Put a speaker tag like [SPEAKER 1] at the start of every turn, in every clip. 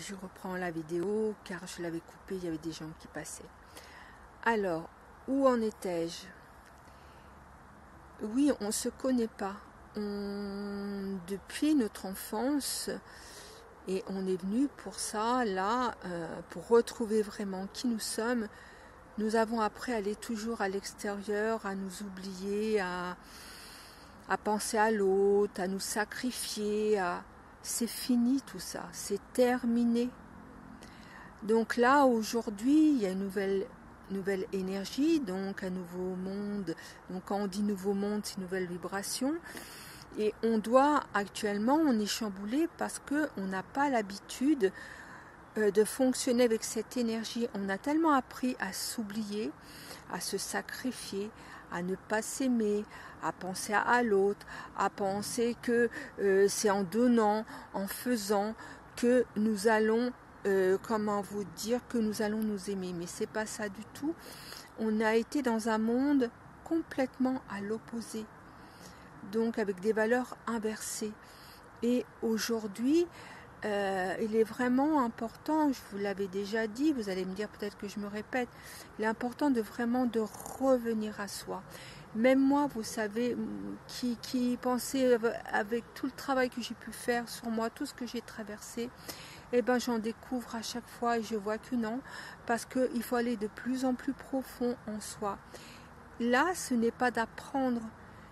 [SPEAKER 1] Je reprends la vidéo car je l'avais coupée, il y avait des gens qui passaient. Alors, où en étais-je? Oui, on ne se connaît pas. Depuis notre enfance, et on est venu pour ça, là, pour retrouver vraiment qui nous sommes. Nous avons appris à aller toujours à l'extérieur, à nous oublier, à penser à l'autre, à nous sacrifier. C'est fini tout ça, c'est terminé. Donc là, aujourd'hui, il y a une nouvelle énergie, donc un nouveau monde. Donc quand on dit nouveau monde, c'est une nouvelle vibration. Et on doit actuellement, on est chamboulé parce qu'on n'a pas l'habitude de fonctionner avec cette énergie. On a tellement appris à s'oublier, à se sacrifier, à ne pas s'aimer, à penser à l'autre, à penser que c'est en donnant, en faisant que nous allons, comment vous dire, que nous allons nous aimer. Mais c'est pas ça du tout. On a été dans un monde complètement à l'opposé, donc avec des valeurs inversées. Et aujourd'hui, il est vraiment important, je vous l'avais déjà dit, vous allez me dire peut-être que je me répète, il est important de vraiment de revenir à soi. Même moi, vous savez, qui pensait avec tout le travail que j'ai pu faire sur moi, tout ce que j'ai traversé, eh ben j'en découvre à chaque fois et je vois que non, parce qu'il faut aller de plus en plus profond en soi. Là, ce n'est pas d'apprendre.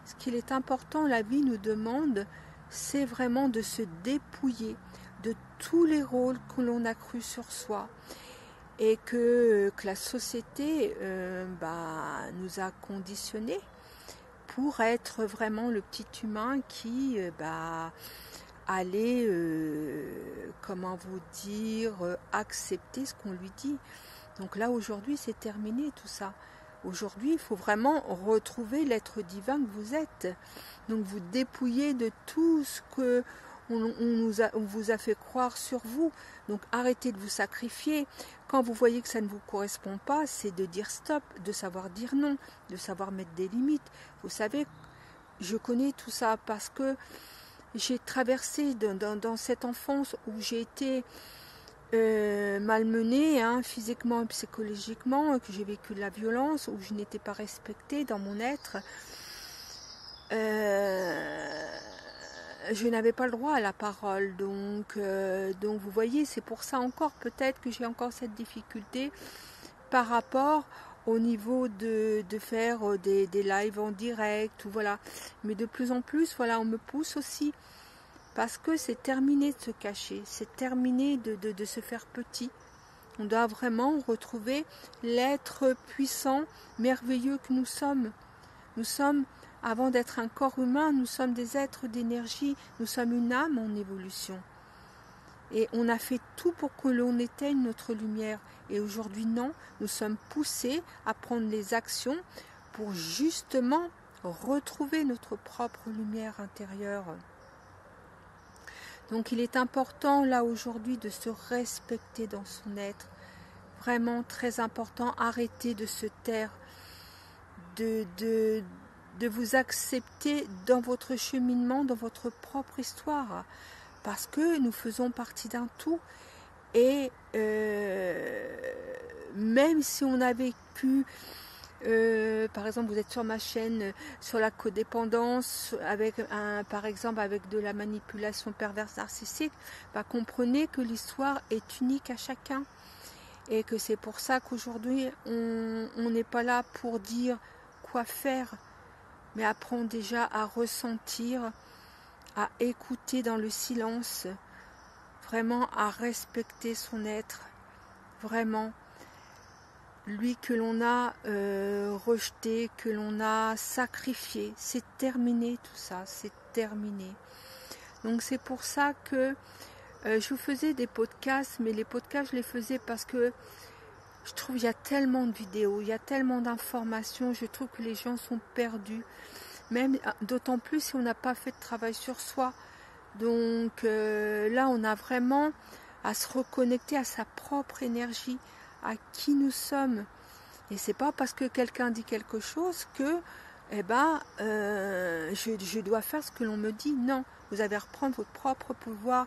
[SPEAKER 1] Ce qu'il est important, la vie nous demande, c'est vraiment de se dépouiller de tous les rôles que l'on a cru sur soi et que la société nous a conditionnés pour être vraiment le petit humain qui allait, comment vous dire, accepter ce qu'on lui dit. Donc là, aujourd'hui, c'est terminé tout ça. Aujourd'hui, il faut vraiment retrouver l'être divin que vous êtes. Donc vous dépouillez de tout ce que on vous a fait croire sur vous. Donc arrêtez de vous sacrifier. Quand vous voyez que ça ne vous correspond pas, c'est de dire stop, de savoir dire non, de savoir mettre des limites. Vous savez, je connais tout ça parce que j'ai traversé dans cette enfance où j'ai été malmenée, physiquement et psychologiquement, que j'ai vécu de la violence, où je n'étais pas respectée dans mon être. Je n'avais pas le droit à la parole, donc vous voyez, c'est pour ça encore peut-être que j'ai encore cette difficulté par rapport au niveau de faire des lives en direct, ou voilà. Mais de plus en plus, voilà, on me pousse aussi, parce que c'est terminé de se cacher, c'est terminé de se faire petit. On doit vraiment retrouver l'être puissant, merveilleux que nous sommes. Nous sommes, avant d'être un corps humain, nous sommes des êtres d'énergie, nous sommes une âme en évolution. Et on a fait tout pour que l'on éteigne notre lumière. Et aujourd'hui, non, nous sommes poussés à prendre les actions pour justement retrouver notre propre lumière intérieure. Donc il est important là aujourd'hui de se respecter dans son être. Vraiment très important, arrêtez de se taire, de vous accepter dans votre cheminement, dans votre propre histoire. Parce que nous faisons partie d'un tout. Et même si on a vécu, par exemple vous êtes sur ma chaîne, sur la codépendance, par exemple avec de la manipulation perverse narcissique, comprenez que l'histoire est unique à chacun. Et que c'est pour ça qu'aujourd'hui, on n'est pas là pour dire quoi faire, mais apprendre déjà à ressentir, à écouter dans le silence, vraiment à respecter son être, vraiment, lui que l'on a rejeté, que l'on a sacrifié. C'est terminé tout ça, c'est terminé. Donc c'est pour ça que je vous faisais des podcasts, mais les podcasts je les faisais parce que je trouve qu'il y a tellement de vidéos, il y a tellement d'informations, je trouve que les gens sont perdus, même d'autant plus si on n'a pas fait de travail sur soi. Donc là on a vraiment à se reconnecter à sa propre énergie, à qui nous sommes. Et c'est pas parce que quelqu'un dit quelque chose que je dois faire ce que l'on me dit. Non, vous allez reprendre votre propre pouvoir